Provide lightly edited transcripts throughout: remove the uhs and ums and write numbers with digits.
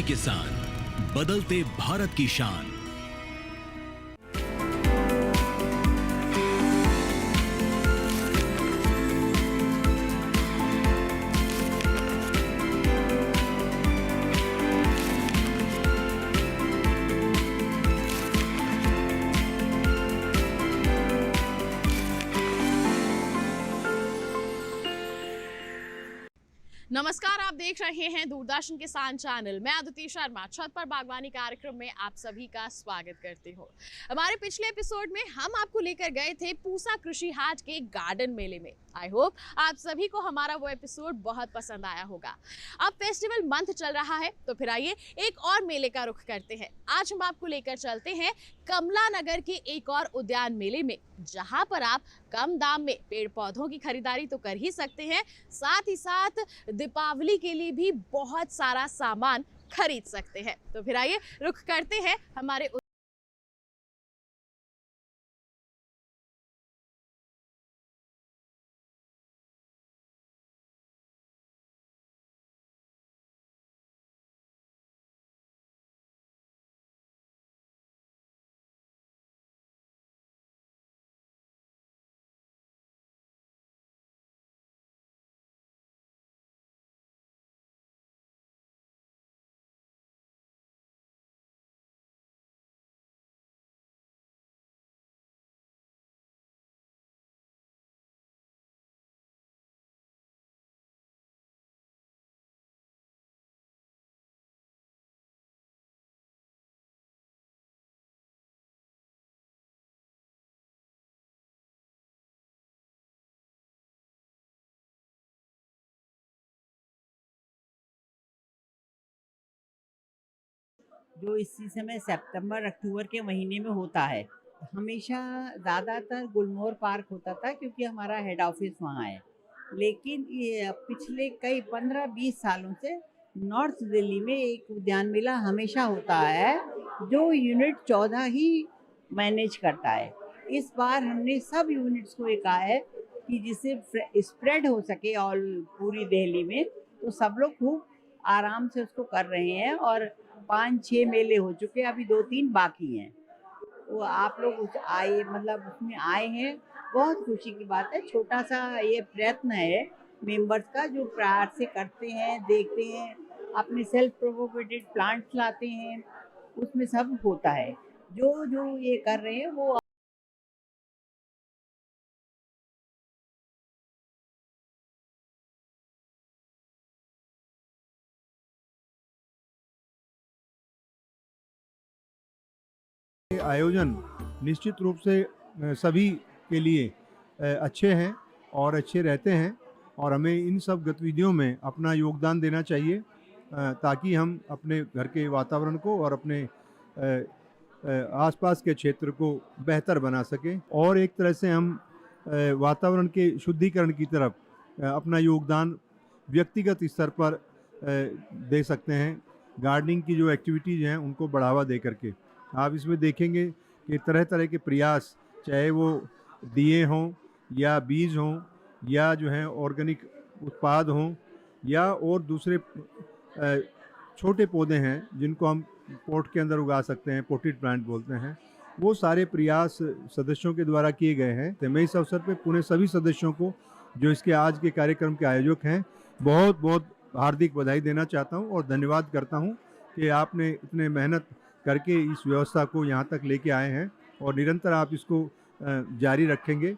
कृषि किसान, बदलते भारत की शान। नमस्कार, आप देख रहे हैं दूरदर्शन किसान चैनल। मैं अदिति शर्मा छत पर बागवानी कार्यक्रम में आप सभी का स्वागत करती हूँ। हमारे पिछले एपिसोड में हम आपको लेकर गए थे पूसा कृषि हाट के गार्डन मेले में। आई होप आप सभी को हमारा वो एपिसोड बहुत पसंद आया होगा। अब फेस्टिवल मंथ चल रहा है, तो फिर आइए एक और मेले का रुख करते हैं। आज हम आपको लेकर चलते हैं कमला नगर के एक और उद्यान मेले में, जहां पर आप कम दाम में पेड़ पौधों की खरीदारी तो कर ही सकते हैं, साथ ही साथ दीपावली के लिए भी बहुत सारा सामान खरीद सकते हैं। तो फिर आइए रुख करते हैं हमारे जो इस समय सितंबर अक्टूबर के महीने में होता है। हमेशा ज़्यादातर गुलमोहर पार्क होता था क्योंकि हमारा हेड ऑफिस वहाँ है, लेकिन ये पिछले कई 15-20 सालों से नॉर्थ दिल्ली में एक उद्यान मेला हमेशा होता है, जो यूनिट 14 ही मैनेज करता है। इस बार हमने सब यूनिट्स को ये कहा है कि जिससे स्प्रेड हो सके ऑल पूरी दिल्ली में, तो सब लोग खूब आराम से उसको कर रहे हैं। और 5-6 मेले हो चुके हैं, अभी 2-3 बाकी हैं। वो आप लोग उसमें आए हैं, बहुत खुशी की बात है। छोटा सा ये प्रयत्न है मेंबर्स का, जो प्यार से करते हैं, देखते हैं, अपने सेल्फ प्रोपोगेटेड प्लांट्स लाते हैं, उसमें सब होता है। जो जो ये कर रहे हैं वो आयोजन निश्चित रूप से सभी के लिए अच्छे हैं और अच्छे रहते हैं, और हमें इन सब गतिविधियों में अपना योगदान देना चाहिए ताकि हम अपने घर के वातावरण को और अपने आसपास के क्षेत्र को बेहतर बना सकें, और एक तरह से हम वातावरण के शुद्धिकरण की तरफ अपना योगदान व्यक्तिगत स्तर पर दे सकते हैं। गार्डनिंग की जो एक्टिविटीज़ हैं उनको बढ़ावा दे करके आप इसमें देखेंगे कि तरह तरह के प्रयास, चाहे वो दिए हों या बीज हों या जो है ऑर्गेनिक उत्पाद हों या और दूसरे छोटे पौधे हैं जिनको हम पॉट के अंदर उगा सकते हैं, पोटेड प्लांट बोलते हैं, वो सारे प्रयास सदस्यों के द्वारा किए गए हैं। तो मैं इस अवसर पे पुणे सभी सदस्यों को, जो इसके आज के कार्यक्रम के आयोजक हैं, बहुत बहुत हार्दिक बधाई देना चाहता हूं और धन्यवाद करता हूं कि आपने इतने मेहनत करके इस व्यवस्था को यहाँ तक लेके आए हैं, और निरंतर आप इसको जारी रखेंगे,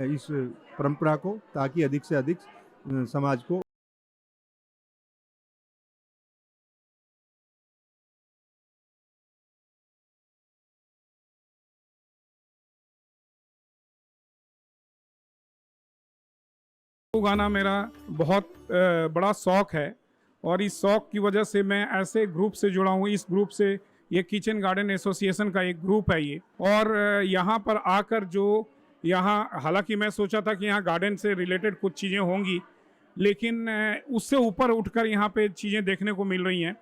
इस परंपरा को, ताकि अधिक से अधिक समाज को उगाना मेरा बहुत बड़ा शौक है, और इस शौक की वजह से मैं ऐसे ग्रुप से जुड़ा हूँ। इस ग्रुप से, ये किचन गार्डन एसोसिएशन का एक ग्रुप है ये, और यहाँ पर आकर जो यहाँ, हालांकि मैं सोचा था कि यहाँ गार्डन से रिलेटेड कुछ चीज़ें होंगी, लेकिन उससे ऊपर उठकर यहाँ पे चीज़ें देखने को मिल रही हैं,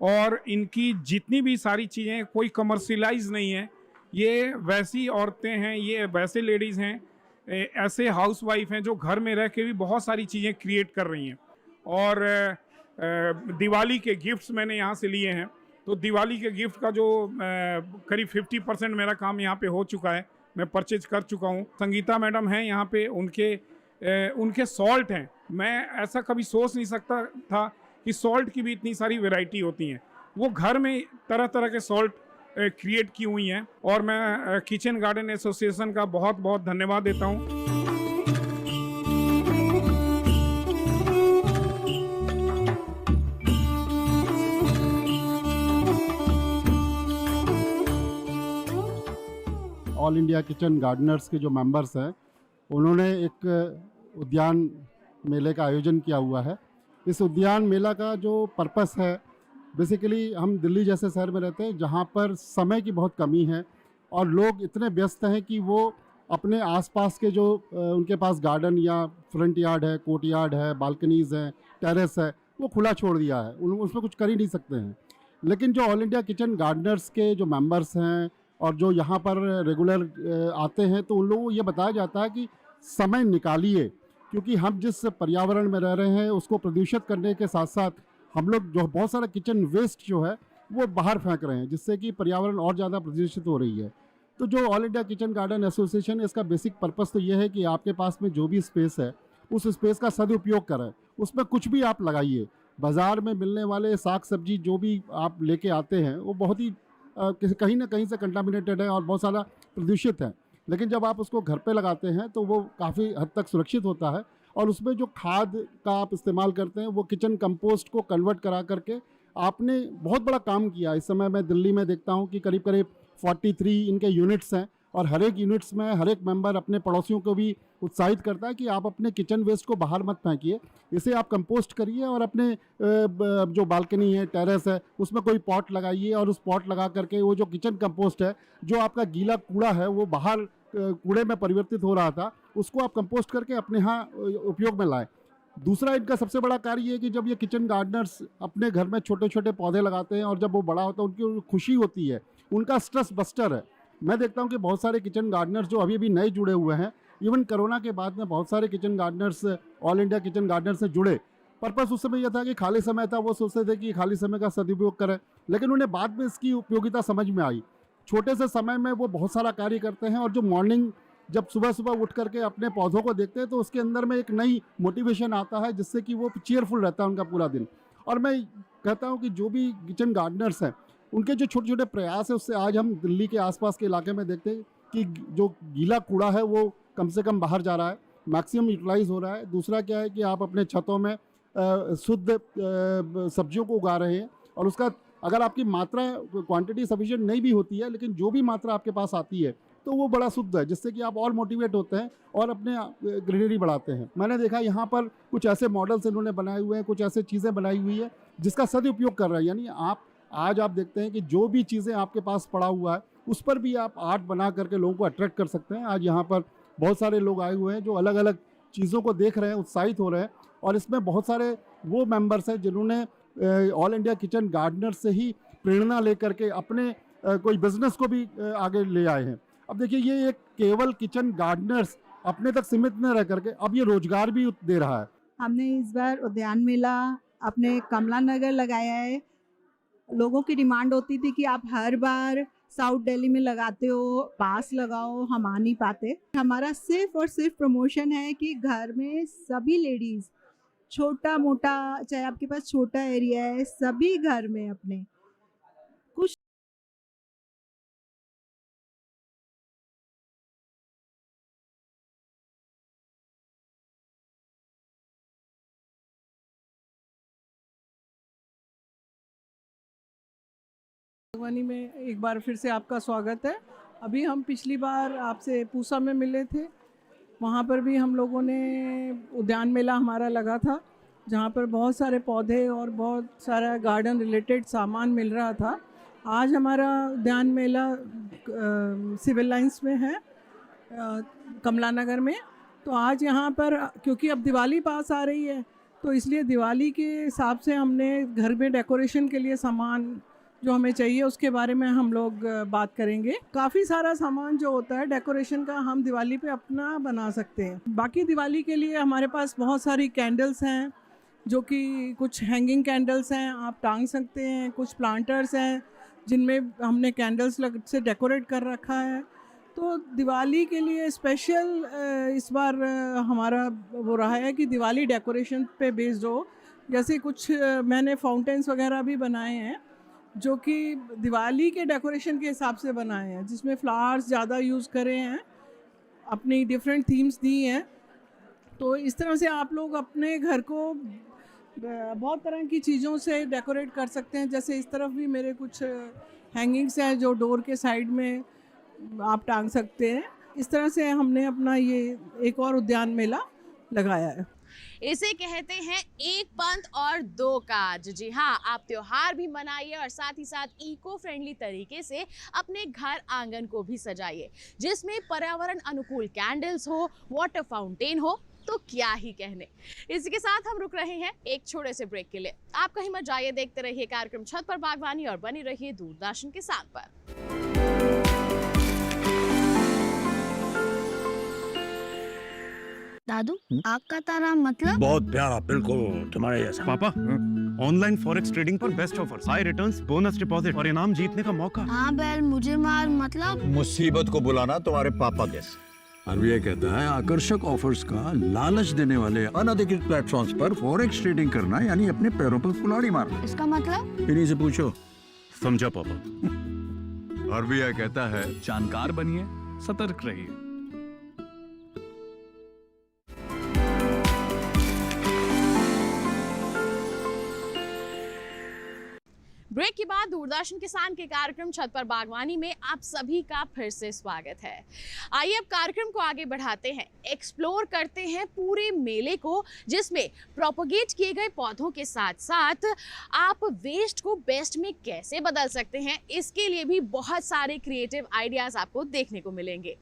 और इनकी जितनी भी सारी चीज़ें कोई कमर्शियलाइज नहीं है। ये वैसी औरतें हैं, ये वैसे लेडीज़ हैं, ऐसे हाउसवाइफ हैं जो घर में रह के भी बहुत सारी चीज़ें क्रिएट कर रही हैं। और दिवाली के गिफ्ट्स मैंने यहाँ से लिए हैं। तो दिवाली के गिफ्ट का जो करीब 50% मेरा काम यहाँ पे हो चुका है, मैं परचेज कर चुका हूँ। संगीता मैडम हैं यहाँ पे, उनके सॉल्ट हैं। मैं ऐसा कभी सोच नहीं सकता था कि सॉल्ट की भी इतनी सारी वैरायटी होती हैं। वो घर में तरह तरह के सॉल्ट क्रिएट की हुई हैं और मैं किचन गार्डन एसोसिएशन का बहुत बहुत धन्यवाद देता हूँ। ऑल इंडिया किचन गार्डनर्स के जो मेंबर्स हैं, उन्होंने एक उद्यान मेले का आयोजन किया हुआ है। इस उद्यान मेला का जो पर्पस है, बेसिकली हम दिल्ली जैसे शहर में रहते हैं जहाँ पर समय की बहुत कमी है और लोग इतने व्यस्त हैं कि वो अपने आसपास के जो उनके पास गार्डन या फ्रंट यार्ड है, कोर्ट यार्ड है, बालकनीज़ हैं, टेरेस है, वो खुला छोड़ दिया है। उसमें कुछ कर ही नहीं सकते हैं। लेकिन जो ऑल इंडिया किचन गार्डनर्स के जो मेंबर्स हैं और जो यहाँ पर रेगुलर आते हैं, तो उन लोगों को ये बताया जाता है कि समय निकालिए, क्योंकि हम जिस पर्यावरण में रह रहे हैं उसको प्रदूषित करने के साथ साथ हम लोग जो बहुत सारा किचन वेस्ट जो है वो बाहर फेंक रहे हैं, जिससे कि पर्यावरण और ज़्यादा प्रदूषित हो रही है। तो जो all India kitchen garden association है, इसका बेसिक पर्पस तो ये है कि आपके पास में जो भी स्पेस है उस स्पेस का सदुपयोग करें, उसमें कुछ भी आप लगाइए। बाज़ार में मिलने वाले साग सब्जी जो भी आप लेके आते हैं वो बहुत ही कहीं ना कहीं से कंटामिनेटेड है और बहुत सारा प्रदूषित है। लेकिन जब आप उसको घर पे लगाते हैं तो वो काफ़ी हद तक सुरक्षित होता है और उसमें जो खाद का आप इस्तेमाल करते हैं वो किचन कंपोस्ट को कन्वर्ट करा करके आपने बहुत बड़ा काम किया। इस समय मैं दिल्ली में देखता हूँ कि करीब करीब 43 इनके यूनिट्स हैं और हर एक यूनिट्स में हर एक मेंबर अपने पड़ोसियों को भी उत्साहित करता है कि आप अपने किचन वेस्ट को बाहर मत फेंकिए, इसे आप कंपोस्ट करिए और अपने जो बालकनी है, टेरेस है, उसमें कोई पॉट लगाइए और उस पॉट लगा करके वो जो किचन कंपोस्ट है, जो आपका गीला कूड़ा है वो बाहर कूड़े में परिवर्तित हो रहा था, उसको आप कंपोस्ट करके अपने यहाँ उपयोग में लाएं। दूसरा इनका सबसे बड़ा कार्य ये है कि जब ये किचन गार्डनर्स अपने घर में छोटे छोटे पौधे लगाते हैं और जब वो बड़ा होता है उनकी खुशी होती है, उनका स्ट्रेस बस्टर है। मैं देखता हूँ कि बहुत सारे किचन गार्डनर्स जो अभी नए जुड़े हुए हैं, इवन कोरोना के बाद में बहुत सारे kitchen Gardner's all India kitchen Gardner's से जुड़े। पर्पस उस समय यह था कि खाली समय था, वो सोचते थे कि खाली समय का सदुपयोग करें, लेकिन उन्हें बाद में इसकी उपयोगिता समझ में आई। छोटे से समय में वो बहुत सारा कार्य करते हैं और जो मॉर्निंग जब सुबह सुबह उठ करके अपने पौधों को देखते हैं तो उसके अंदर में एक नई मोटिवेशन आता है, जिससे कि वो चीयरफुल रहता है उनका पूरा दिन। और मैं कहता हूँ कि जो भी किचन गार्डनर्स हैं, उनके जो छोटे छोटे प्रयास है, उससे आज हम दिल्ली के आसपास के इलाके में देखते हैं कि जो गीला कूड़ा है वो कम से कम बाहर जा रहा है, मैक्सिमम यूटिलाइज हो रहा है। दूसरा क्या है कि आप अपने छतों में शुद्ध सब्जियों को उगा रहे हैं और उसका अगर आपकी मात्रा क्वांटिटी सफिशिएंट नहीं भी होती है, लेकिन जो भी मात्रा आपके पास आती है तो वो बड़ा शुद्ध है, जिससे कि आप और मोटिवेट होते हैं और अपने ग्रीनरी बढ़ाते हैं। मैंने देखा यहाँ पर कुछ ऐसे मॉडल्स इन्होंने बनाए हुए हैं, कुछ ऐसे चीज़ें बनाई हुई है जिसका सदुपयोग कर रहे हैं। यानी आज आप देखते हैं कि जो भी चीज़ें आपके पास पड़ा हुआ है उस पर भी आप आर्ट बना करके लोगों को अट्रैक्ट कर सकते हैं। आज यहाँ पर बहुत सारे लोग आए हुए हैं जो अलग अलग चीज़ों को देख रहे हैं, उत्साहित हो रहे हैं। और इसमें बहुत सारे वो मेंबर्स हैं जिन्होंने ऑल इंडिया किचन गार्डनर से ही प्रेरणा लेकर के अपने कोई बिजनेस को भी आगे ले आए हैं। अब देखिए, ये एक केवल किचन गार्डनर्स अपने तक सीमित न रह करके अब ये रोजगार भी दे रहा है। हमने इस बार उद्यान मेला अपने कमला नगर लगाया है। लोगों की डिमांड होती थी कि आप हर बार साउथ दिल्ली में लगाते हो, पास लगाओ, हम आ नहीं पाते। हमारा सिर्फ और सिर्फ प्रमोशन है कि घर में सभी लेडीज़, छोटा मोटा, चाहे आपके पास छोटा एरिया है, सभी घर में अपने कुछ बागवानी में एक बार फिर से आपका स्वागत है। अभी हम पिछली बार आपसे पूसा में मिले थे, वहाँ पर भी हम लोगों ने उद्यान मेला हमारा लगा था, जहाँ पर बहुत सारे पौधे और बहुत सारा गार्डन रिलेटेड सामान मिल रहा था। आज हमारा उद्यान मेला सिविल लाइंस में है, कमला नगर में। तो आज यहाँ पर क्योंकि अब दिवाली पास आ रही है, तो इसलिए दिवाली के हिसाब से हमने घर में डेकोरेशन के लिए सामान जो हमें चाहिए उसके बारे में हम लोग बात करेंगे। काफ़ी सारा सामान जो होता है डेकोरेशन का हम दिवाली पे अपना बना सकते हैं। बाकी दिवाली के लिए हमारे पास बहुत सारी कैंडल्स हैं, जो कि कुछ हैंगिंग कैंडल्स हैं, आप टांग सकते हैं, कुछ प्लांटर्स हैं जिनमें हमने कैंडल्स से डेकोरेट कर रखा है। तो दिवाली के लिए स्पेशल इस बार हमारा वो रहा है कि दिवाली डेकोरेशन पे बेस्ड हो। जैसे कुछ मैंने फाउंटेन्स वगैरह भी बनाए हैं जो कि दिवाली के डेकोरेशन के हिसाब से बनाए हैं, जिसमें फ्लावर्स ज़्यादा यूज़ करे हैं, अपनी डिफरेंट थीम्स दी हैं। तो इस तरह से आप लोग अपने घर को बहुत तरह की चीज़ों से डेकोरेट कर सकते हैं। जैसे इस तरफ भी मेरे कुछ हैंगिंग्स हैं जो डोर के साइड में आप टांग सकते हैं। इस तरह से हमने अपना ये एक और उद्यान मेला लगाया है। इसे कहते हैं एक पंथ और दो काज। जी हाँ, आप त्योहार भी मनाइए और साथ ही साथ इको फ्रेंडली तरीके से अपने घर आंगन को भी सजाइए, जिसमें पर्यावरण अनुकूल कैंडल्स हो, वाटर फाउंटेन हो, तो क्या ही कहने। इसी के साथ हम रुक रहे हैं एक छोटे से ब्रेक के लिए। आप कहीं मत जाइए, देखते रहिए कार्यक्रम छत पर बागवानी और बने रहिए दूरदर्शन के साथ पर। दादू, आग का तारा मतलब? बहुत प्यारा, बिल्कुल तुम्हारे जैसा। पापा, ऑनलाइन फॉरेक्स ट्रेडिंग पर best offers, high returns, bonus deposit और इनाम जीतने का मौका। हाँ बैल, मुझे मार मतलब? मुसीबत को बुलाना तुम्हारे पापा जैसे। आरबीआई कहता है आकर्षक ऑफर्स का लालच देने वाले अनधिकृत प्लेटफॉर्म्स पर फॉरेक्स ट्रेडिंग करना यानी अपने पैरों पर कुल्हाड़ी मारना। इसका मतलब? इन्हीं से पूछो। समझा पापा। आरबीआई कहता है जानकार बनिए, सतर्क रहिए। ब्रेक के बाद दूरदर्शन किसान के कार्यक्रम छत पर बागवानी में आप सभी का फिर से स्वागत है। आइए अब कार्यक्रम को आगे बढ़ाते हैं, एक्सप्लोर करते हैं पूरे मेले को, जिसमें प्रोपोगेट किए गए पौधों के साथ साथ आप वेस्ट को बेस्ट में कैसे बदल सकते हैं, इसके लिए भी बहुत सारे क्रिएटिव आइडियाज आपको देखने को मिलेंगे।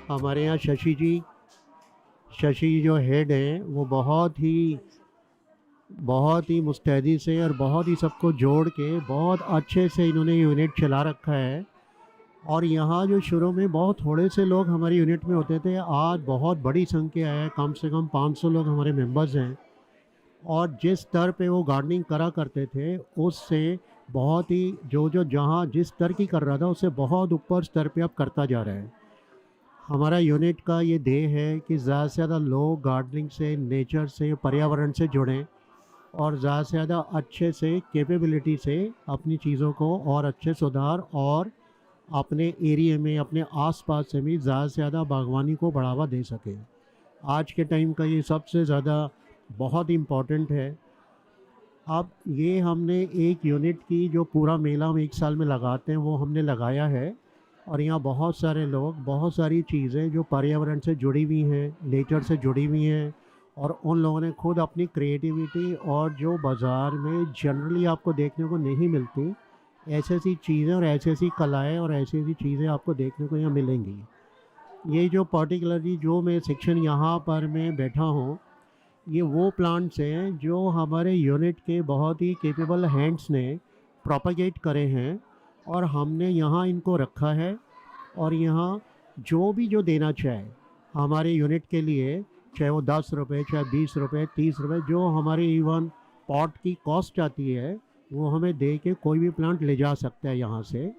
हमारे यहाँ शशि जी जो हेड हैं वो बहुत ही मुस्तैदी से और बहुत ही सबको जोड़ के बहुत अच्छे से इन्होंने यूनिट चला रखा है। और यहाँ जो शुरू में बहुत थोड़े से लोग हमारी यूनिट में होते थे, आज बहुत बड़ी संख्या है, कम से कम 500 लोग हमारे मेंबर्स हैं। और जिस स्तर पे वो गार्डनिंग करा करते थे उससे बहुत ही जो जहाँ जिस स्तर की कर रहा था उससे बहुत ऊपर स्तर पे अब करता जा रहा है। हमारा यूनिट का ये ध्येय है कि ज़्यादा से ज़्यादा लोग गार्डनिंग से, नेचर से, पर्यावरण से जुड़ें और ज़्यादा से ज़्यादा अच्छे से कैपेबिलिटी से अपनी चीज़ों को और अच्छे सुधार और अपने एरिया में, अपने आसपास से भी ज़्यादा से ज़्यादा बागवानी को बढ़ावा दे सकें। आज के टाइम का ये सबसे ज़्यादा बहुत इम्पॉर्टेंट है। अब ये हमने एक यूनिट की जो पूरा मेला हम एक साल में लगाते हैं वो हमने लगाया है। और यहाँ बहुत सारे लोग, बहुत सारी चीज़ें जो पर्यावरण से जुड़ी हुई हैं, नेचर से जुड़ी हुई हैं, और उन लोगों ने खुद अपनी क्रिएटिविटी और जो बाज़ार में जनरली आपको देखने को नहीं मिलती ऐसी ऐसी चीज़ें और ऐसी ऐसी कलाएँ और ऐसी ऐसी चीज़ें आपको देखने को यहाँ मिलेंगी। ये जो पर्टिकुलरली जो मैं सेक्शन यहाँ पर मैं बैठा हूँ, ये वो प्लांट्स हैं जो हमारे यूनिट के बहुत ही कैपेबल हैंड्स ने प्रोपेगेट करे हैं और हमने यहाँ इनको रखा है। और यहाँ जो देना चाहे हमारे यूनिट के लिए, चाहे वो 10 रुपये, चाहे 20 रुपये, 30 रुपये, जो हमारी इवन पॉट की कॉस्ट आती है वो हमें दे के कोई भी प्लांट ले जा सकता है यहाँ से।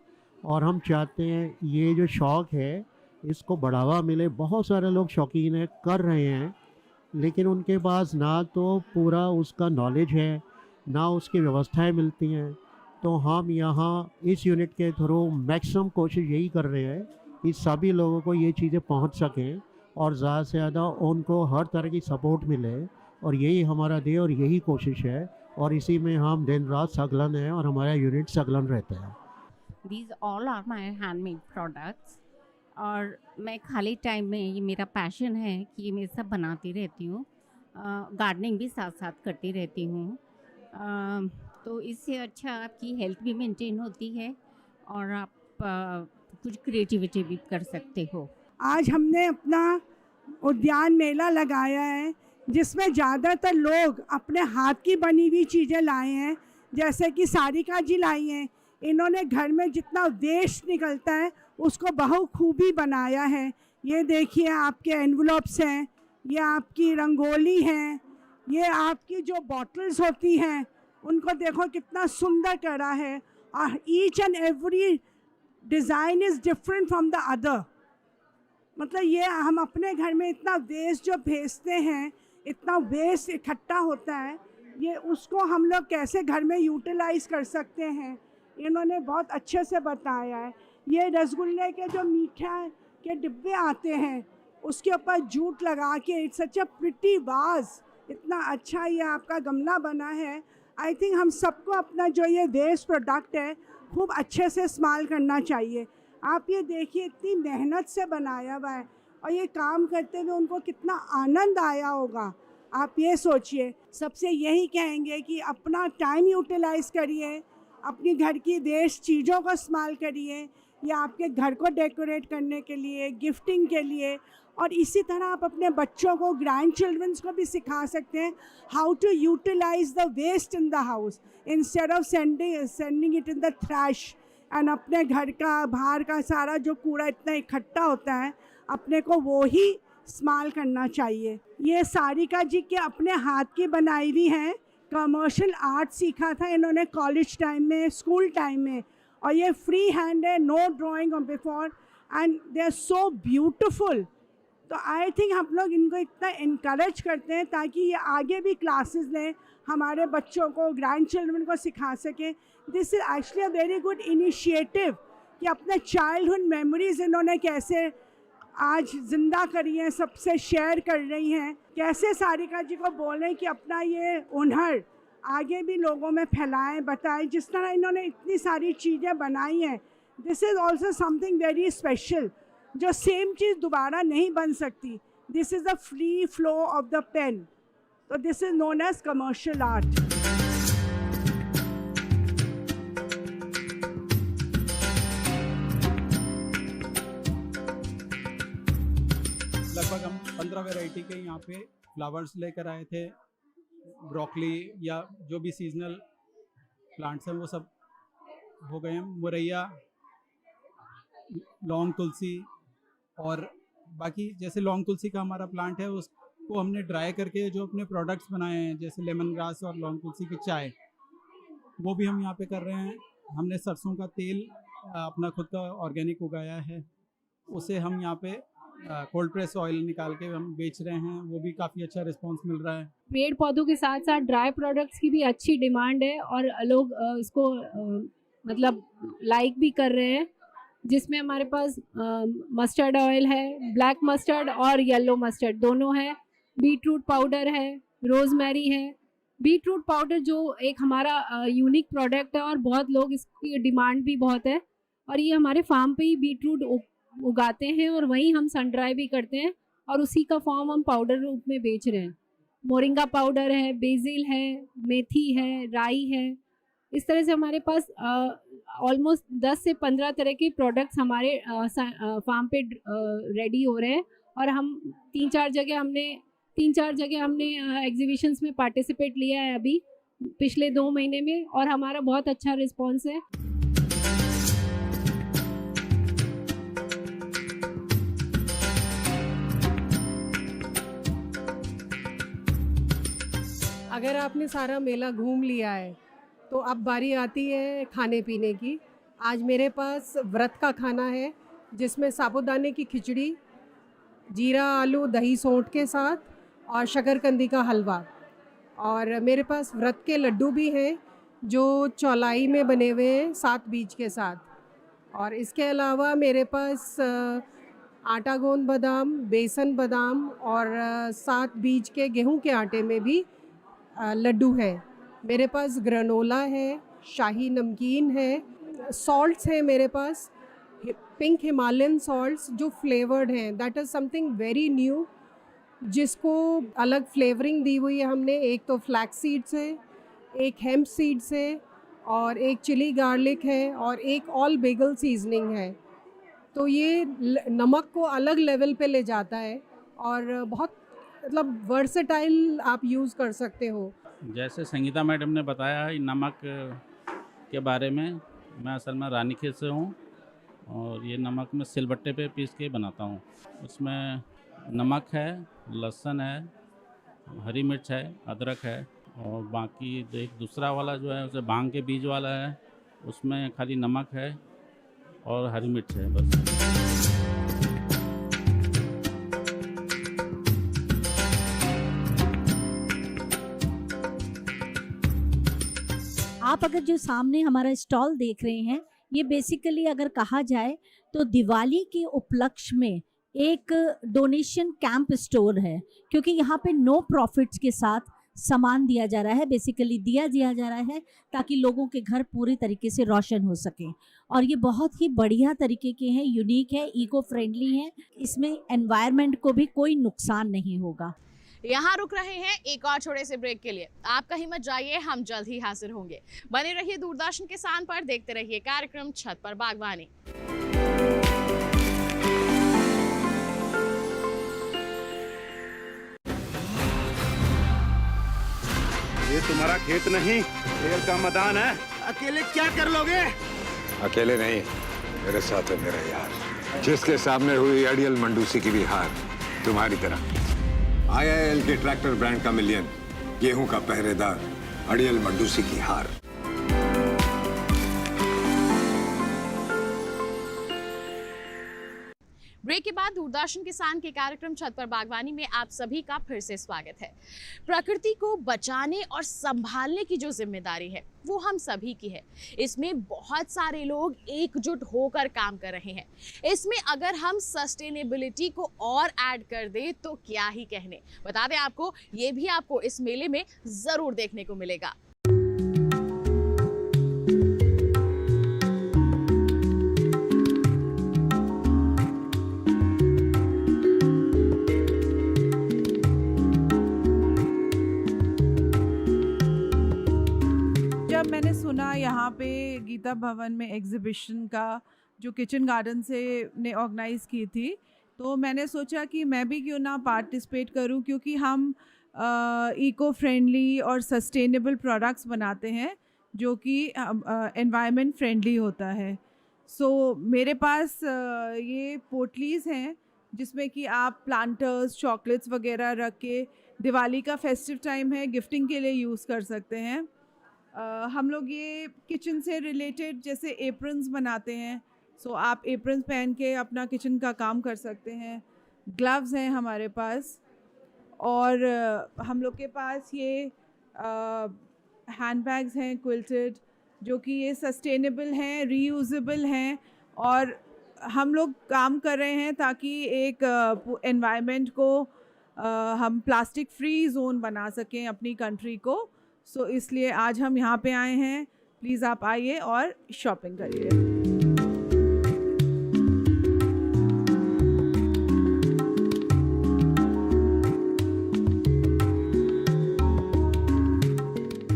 और हम चाहते हैं ये जो शौक़ है इसको बढ़ावा मिले। बहुत सारे लोग शौकीन है, कर रहे हैं, लेकिन उनके पास ना तो पूरा उसका नॉलेज है, ना उसकी व्यवस्थाएं मिलती हैं। तो हम यहाँ इस यूनिट के थ्रू मैक्सिमम कोशिश यही कर रहे हैं कि सभी लोगों को ये चीज़ें पहुँच सकें और ज़्यादा से ज़्यादा उनको हर तरह की सपोर्ट मिले। और यही हमारा ध्येय और यही कोशिश है, और इसी में हम दिन रात संलग्न हैं और हमारा यूनिट संलग्न रहता है। These all are my handmade products, और मैं खाली टाइम में, ये मेरा पैशन है कि मैं सब बनाती रहती हूँ। गार्डनिंग भी साथ साथ करती रहती हूँ। तो इससे अच्छा आपकी हेल्थ भी मेंटेन होती है और आप कुछ क्रिएटिविटी भी कर सकते हो। आज हमने अपना उद्यान मेला लगाया है जिसमें ज़्यादातर लोग अपने हाथ की बनी हुई चीज़ें लाए हैं, जैसे कि सारिका जी लाई हैं। इन्होंने घर में जितना वेस्ट निकलता है उसको बखूबी बनाया है। ये देखिए आपके एनवलप्स हैं, ये आपकी रंगोली हैं, ये आपकी जो बॉटल्स होती हैं उनको देखो कितना सुंदर करा है। और each and every design is different from the other. मतलब ये हम अपने घर में इतना वेस्ट जो भेजते हैं, इतना वेस्ट इकट्ठा होता है, ये उसको हम लोग कैसे घर में यूटिलाइज कर सकते हैं, इन्होंने बहुत अच्छे से बताया है। ये रसगुल्ले के जो मीठा के डिब्बे आते हैं उसके ऊपर जूट लगा के, it's such a pretty was, इतना अच्छा ये आपका गमला बना है। आई थिंक हम सबको अपना जो ये वेस्ट प्रोडक्ट है खूब अच्छे से इस्तेमाल करना चाहिए। आप ये देखिए इतनी मेहनत से बनाया हुआ है और ये काम करते हुए उनको कितना आनंद आया होगा, आप ये सोचिए। सबसे यही कहेंगे कि अपना टाइम यूटिलाइज़ करिए, अपनी घर की वेस्ट चीज़ों का इस्तेमाल करिए, या आपके घर को डेकोरेट करने के लिए, गिफ्टिंग के लिए। और इसी तरह आप अपने बच्चों को, ग्रैंड चिल्ड्रंस को भी सिखा सकते हैं how to utilise the waste in the house instead of sending it in the trash. And अपने घर का, बाहर का सारा जो कूड़ा इतना इकट्ठा होता है, अपने को वो ही इस्तेमाल करना चाहिए। ये सारिका जी के अपने हाथ की बनाई हुई हैं। कमर्शियल आर्ट सीखा था इन्होंने कॉलेज टाइम में, स्कूल टाइम में, और ये फ्री हैंड है, no drawing before, and they are so beautiful. तो आई थिंक हम लोग इनको इतना इनकरेज करते हैं ताकि ये आगे भी क्लासेस लें, हमारे बच्चों को, ग्रैंड चिल्ड्रन को सिखा सकें। This is actually a very good initiative कि अपने चाइल्डहुड मेमोरीज इन्होंने कैसे आज ज़िंदा करी हैं, सबसे शेयर कर रही हैं। कैसे सारिका जी को बोलें कि अपना ये हुनर आगे भी लोगों में फैलाएं, बताएं। जिस तरह इन्होंने इतनी सारी चीज़ें बनाई हैं, this is also something very special, जो सेम चीज़ दोबारा नहीं बन सकती। This is the free flow of the pen, तो this is known as commercial art. लगभग हम 15 वैरायटी के यहाँ पे फ्लावर्स लेकर आए थे। ब्रोकली या जो भी सीजनल प्लांट्स हैं वो सब हो गए हैं। मुरैया, लौंग तुलसी, और बाकी जैसे लौंग तुलसी का हमारा प्लांट है उसको हमने ड्राई करके जो अपने प्रोडक्ट्स बनाए हैं, जैसे लेमन ग्रास और लौंग तुलसी की चाय, वो भी हम यहाँ पे कर रहे हैं। हमने सरसों का तेल अपना खुद का ऑर्गेनिक उगाया है, उसे हम यहाँ पे कोल्ड प्रेस ऑयल निकाल के हम बेच रहे हैं, वो भी काफ़ी अच्छा रिस्पांस मिल रहा है। पेड़ पौधों के साथ साथ ड्राई प्रोडक्ट्स की भी अच्छी डिमांड है और लोग इसको मतलब लाइक भी कर रहे हैं, जिसमें हमारे पास मस्टर्ड ऑयल है, ब्लैक मस्टर्ड और येलो मस्टर्ड दोनों है, बीटरूट पाउडर है, रोजमेरी है। बीटरूट पाउडर जो एक हमारा यूनिक प्रोडक्ट है और बहुत लोग इसकी डिमांड भी बहुत है, और ये हमारे फार्म पे ही बीटरूट उगाते हैं और वहीं हम सन ड्राई भी करते हैं और उसी का फॉर्म हम पाउडर रूप में बेच रहे हैं। मोरिंगा पाउडर है, बेसिल है, मेथी है, राई है। इस तरह से हमारे पास ऑलमोस्ट 10 से 15 तरह के प्रोडक्ट्स हमारे फार्म पे रेडी हो रहे हैं, और हम 3-4 जगह हमने एग्जीबिशंस में पार्टिसिपेट लिया है अभी पिछले 2 महीने में, और हमारा बहुत अच्छा रिस्पॉन्स है। अगर आपने सारा मेला घूम लिया है तो अब बारी आती है खाने पीने की। आज मेरे पास व्रत का खाना है, जिसमें साबूदाने की खिचड़ी, जीरा आलू दही सोंठ के साथ, और शकरकंदी का हलवा, और मेरे पास व्रत के लड्डू भी हैं जो चौलाई में बने हुए हैं 7 बीज के साथ। और इसके अलावा मेरे पास आटा गोंद बादाम, बेसन बादाम और 7 बीज के गेहूं के आटे में भी लड्डू है। मेरे पास ग्रेनोला है, शाही नमकीन है, सॉल्ट्स हैं मेरे पास, पिंक हिमालयन सॉल्ट्स जो फ्लेवर्ड हैं, that is something very new. जिसको अलग फ्लेवरिंग दी हुई है हमने। एक तो फ्लैक्स सीड्स है, एक हेम्प सीड्स है, और एक चिली गार्लिक है, और एक ऑल बेगल सीजनिंग है। तो ये नमक को अलग लेवल पे ले जाता है और बहुत मतलब वर्सेटाइल आप यूज़ कर सकते हो। जैसे संगीता मैडम ने बताया नमक के बारे में, मैं असल में रानीखेत से हूँ और ये नमक मैं सिलबट्टे पे पीस के बनाता हूँ। उसमें नमक है, लहसुन है, हरी मिर्च है, अदरक है, और बाकी एक दूसरा वाला जो है उसे भांग के बीज वाला है, उसमें खाली नमक है और हरी मिर्च है बस। आप अगर जो सामने हमारा स्टॉल देख रहे हैं, ये बेसिकली अगर कहा जाए तो दिवाली के उपलक्ष्य में एक डोनेशन कैंप स्टोर है, क्योंकि यहाँ पे नो प्रॉफिट्स के साथ सामान दिया जा रहा है, बेसिकली दिया जा रहा है ताकि लोगों के घर पूरी तरीके से रोशन हो सके। और ये बहुत ही बढ़िया तरीके के हैं, यूनिक है, इको फ्रेंडली है, इसमें एनवायरनमेंट को भी कोई नुकसान नहीं होगा। यहाँ रुक रहे हैं एक और छोटे से ब्रेक के लिए। आपका हिम्मत जाइए, हम जल्द ही हाजिर होंगे। बने रहिए दूरदर्शन किसान पर, देखते रहिए कार्यक्रम छत पर बागवानी। ये तुम्हारा खेत नहीं, खेल का मैदान है। अकेले क्या कर लोगे? अकेले नहीं, मेरे साथ है मेरा यार, जिसके सामने हुई अड़ियल मंडूसी की भी हार तुम्हारी तरह। IIL के ट्रैक्टर ब्रांड का मिलियन, गेहूं का पहरेदार, अड़ियल मंडूसी की हार। ब्रेक के बाद दूरदर्शन किसान के कार्यक्रम छत पर बागवानी में आप सभी का फिर से स्वागत है। प्रकृति को बचाने और संभालने की जो जिम्मेदारी है वो हम सभी की है। इसमें बहुत सारे लोग एकजुट होकर काम कर रहे हैं। इसमें अगर हम सस्टेनेबिलिटी को और ऐड कर दें तो क्या ही कहने। बता दें आपको, ये भी आपको इस मेले में जरूर देखने को मिलेगा। जब मैंने सुना यहाँ पे गीता भवन में एग्जीबिशन का जो किचन गार्डन से ने ऑर्गेनाइज़ की थी, तो मैंने सोचा कि मैं भी क्यों ना पार्टिसिपेट करूँ, क्योंकि हम इको फ्रेंडली और सस्टेनेबल प्रोडक्ट्स बनाते हैं जो कि एनवायरनमेंट फ्रेंडली होता है। सो मेरे पास ये पोटलीज़ हैं जिसमें कि आप प्लांटर्स, चॉकलेट्स वगैरह रख के, दिवाली का फेस्टिव टाइम है, गिफ्टिंग के लिए यूज़ कर सकते हैं। हम लोग ये किचन से रिलेटेड जैसे एप्रन्स बनाते हैं, सो आप एप्रन्स पहन के अपना किचन का काम कर सकते हैं। ग्लव्स हैं हमारे पास, और हम लोग के पास ये हैंड बैग्स हैं क्विल्टेड, जो कि ये सस्टेनेबल हैं, रीयूजेबल हैं, और हम लोग काम कर रहे हैं ताकि एक एनवायरनमेंट को हम प्लास्टिक फ्री जोन बना सकें अपनी कंट्री को। सो इसलिए आज हम यहाँ पे आए हैं। प्लीज़ आप आइए और शॉपिंग करिए।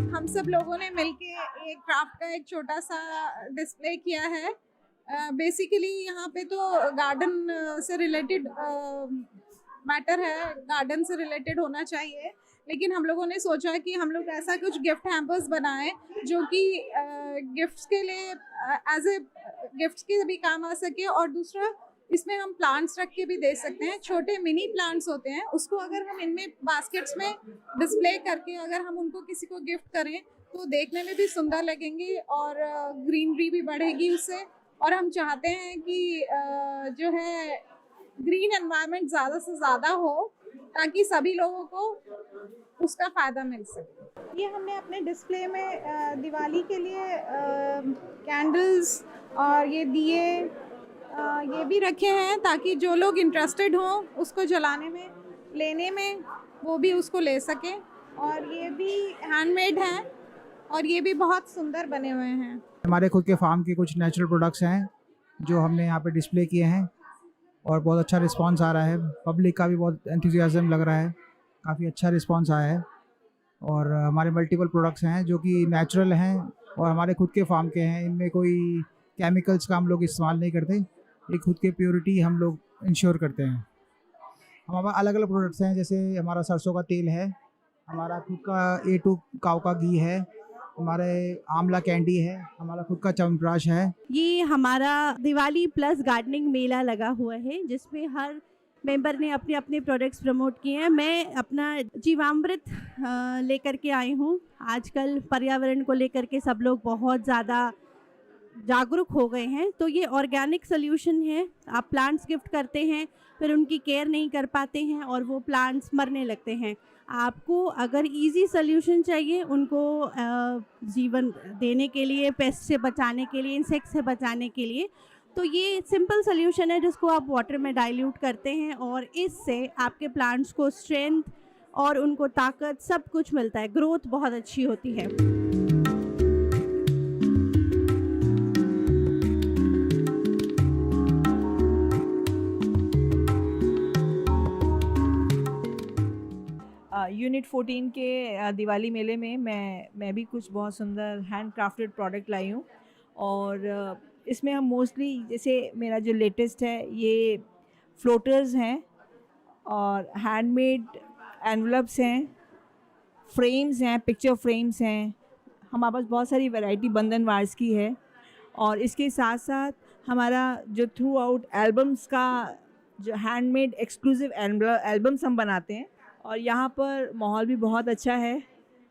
हम सब लोगों ने मिलके एक क्राफ्ट का एक छोटा सा डिस्प्ले किया है। बेसिकली यहाँ पे तो गार्डन से रिलेटेड मैटर है, गार्डन से रिलेटेड होना चाहिए, लेकिन हम लोगों ने सोचा कि हम लोग ऐसा कुछ गिफ्ट हैम्पर्स बनाएं जो कि गिफ्ट्स के लिए एज ए गिफ्ट्स के भी काम आ सके, और दूसरा इसमें हम प्लांट्स रख के भी दे सकते हैं। छोटे मिनी प्लांट्स होते हैं, उसको अगर हम इनमें बास्केट्स में डिस्प्ले करके अगर हम उनको किसी को गिफ्ट करें तो देखने में भी सुंदर लगेंगी और ग्रीनरी भी बढ़ेगी उससे। और हम चाहते हैं कि जो है ग्रीन एनवायरनमेंट ज़्यादा से ज़्यादा हो ताकि सभी लोगों को उसका फ़ायदा मिल सके। ये हमने अपने डिस्प्ले में दिवाली के लिए कैंडल्स और ये दिए ये भी रखे हैं ताकि जो लोग इंटरेस्टेड हों उसको जलाने में, लेने में, वो भी उसको ले सकें। और ये भी हैंडमेड हैं और ये भी बहुत सुंदर बने हुए हैं। हमारे खुद के फार्म के कुछ नेचुरल प्रोडक्ट्स हैं जो हमने यहाँ पे डिस्प्ले किए हैं। और बहुत अच्छा रिस्पांस आ रहा है। पब्लिक का भी बहुत एंथुसियाज्म लग रहा है, काफ़ी अच्छा रिस्पांस आया है। और हमारे मल्टीपल प्रोडक्ट्स हैं जो कि नेचुरल हैं और हमारे खुद के फार्म के हैं। इनमें कोई केमिकल्स का हम लोग इस्तेमाल नहीं करते, ये खुद के प्योरिटी हम लोग इंश्योर करते हैं। हमारे पास अलग अलग प्रोडक्ट्स हैं, जैसे हमारा सरसों का तेल है, हमारा खुद का A2 काऊ का घी है, हमारे आंवला कैंडी है, हमारा खुद का च्यवनप्राश है। ये हमारा दिवाली प्लस गार्डनिंग मेला लगा हुआ है जिसमें हर मेंबर ने अपने अपने प्रोडक्ट्स प्रमोट किए हैं। मैं अपना जीवामृत लेकर के आई हूँ। आजकल पर्यावरण को लेकर के सब लोग बहुत ज़्यादा जागरूक हो गए हैं, तो ये ऑर्गेनिक सोल्यूशन है। आप प्लांट्स गिफ्ट करते हैं, फिर उनकी केयर नहीं कर पाते हैं और वो प्लांट्स मरने लगते हैं। आपको अगर इजी सोल्यूशन चाहिए उनको जीवन देने के लिए, पेस्ट से बचाने के लिए, इंसेक्ट से बचाने के लिए, तो ये सिंपल सोल्यूशन है जिसको आप वाटर में डाइल्यूट करते हैं और इससे आपके प्लांट्स को स्ट्रेंथ और उनको ताकत सब कुछ मिलता है, ग्रोथ बहुत अच्छी होती है। यूनिट 14 के दिवाली मेले में मैं भी कुछ बहुत सुंदर हैंड क्राफ्टेड प्रोडक्ट लाई हूँ। और इसमें हम मोस्टली, जैसे मेरा जो लेटेस्ट है ये फ्लोटर्स हैं और हैंडमेड एनवलप्स हैं, फ्रेम्स हैं, पिक्चर फ्रेम्स हैं। हमारे पास बहुत सारी वैरायटी बंधन वार्स की है। और इसके साथ साथ हमारा जो थ्रू आउट एल्बम्स का जो हैंडमेड एक्सक्लूसिव एल्बम्स हम बनाते हैं। और यहाँ पर माहौल भी बहुत अच्छा है,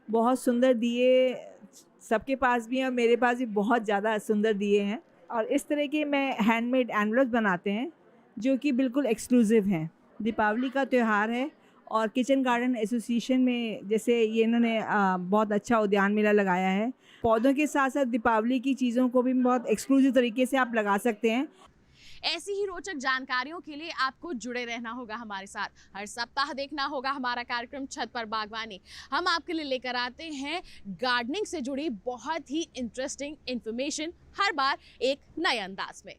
बहुत सुंदर दिए सबके पास भी हैं और मेरे पास भी बहुत ज़्यादा सुंदर दिए हैं। और इस तरह के मैं हैंडमेड एनवलप्स बनाते हैं जो कि बिल्कुल एक्सक्लूसिव हैं। दीपावली का त्यौहार है और किचन गार्डन एसोसिएशन में जैसे ये इन्होंने बहुत अच्छा उद्यान मेला लगाया है। पौधों के साथ साथ दीपावली की चीज़ों को भी बहुत एक्सक्लूसिव तरीके से आप लगा सकते हैं। ऐसी ही रोचक जानकारियों के लिए आपको जुड़े रहना होगा हमारे साथ। हर सप्ताह देखना होगा हमारा कार्यक्रम छत पर बागवानी। हम आपके लिए लेकर आते हैं गार्डनिंग से जुड़ी बहुत ही इंटरेस्टिंग इंफॉर्मेशन, हर बार एक नए अंदाज में।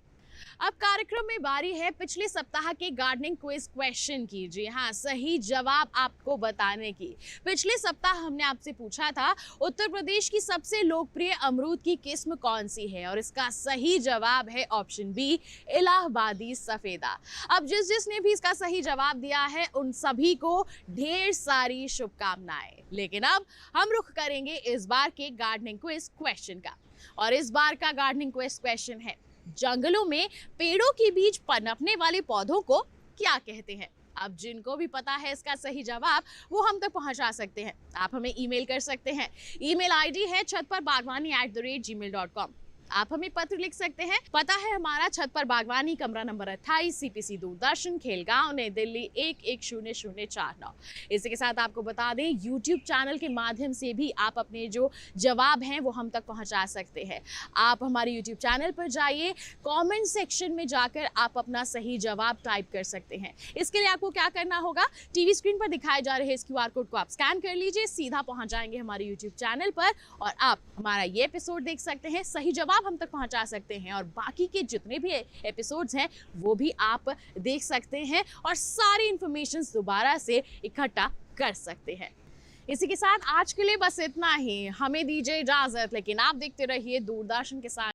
अब कार्यक्रम में बारी है पिछले सप्ताह के गार्डनिंग क्विज क्वेश्चन की। जी हाँ, सही जवाब आपको बताने की। पिछले सप्ताह हमने आपसे पूछा था उत्तर प्रदेश की सबसे लोकप्रिय अमरूद की किस्म कौन सी है, और इसका सही जवाब है ऑप्शन बी, इलाहाबादी सफेदा। अब जिसने भी इसका सही जवाब दिया है उन सभी को ढेर सारी शुभकामनाएं। लेकिन अब हम रुख करेंगे इस बार के गार्डनिंग क्विज क्वेश्चन का, और इस बार का गार्डनिंग क्विज क्वेश्चन है, जंगलों में पेड़ों के बीच पनपने वाले पौधों को क्या कहते हैं। अब जिनको भी पता है इसका सही जवाब वो हम तक पहुंचा सकते हैं। आप हमें ईमेल कर सकते हैं। ईमेल आईडी है chatparbaghwani@gmail.com। आप हमें पत्र लिख सकते हैं। पता है हमारा छत पर बागवानी, कमरा नंबर 28, CPC दूरदर्शन, खेलगांव, नई दिल्ली 110049। इसी के साथ आपको बता दें यूट्यूब चैनल के माध्यम से भी आप अपने जो जवाब हैं वो हम तक पहुंचा सकते हैं। आप हमारे यूट्यूब चैनल पर जाइए, कमेंट सेक्शन में जाकर आप अपना सही जवाब टाइप कर सकते हैं। इसके लिए आपको क्या करना होगा, टीवी स्क्रीन पर दिखाए जा रहे इस QR कोड को आप स्कैन कर लीजिए, सीधा पहुंच जाएंगे हमारे यूट्यूब चैनल पर और आप हमारा ये एपिसोड देख सकते हैं। सही जवाब हम तक पहुंचा सकते हैं और बाकी के जितने भी एपिसोड्स हैं वो भी आप देख सकते हैं और सारी इंफॉर्मेशन दोबारा से इकट्ठा कर सकते हैं। इसी के साथ आज के लिए बस इतना ही। हमें दीजिए इजाजत, लेकिन आप देखते रहिए दूरदर्शन के साथ।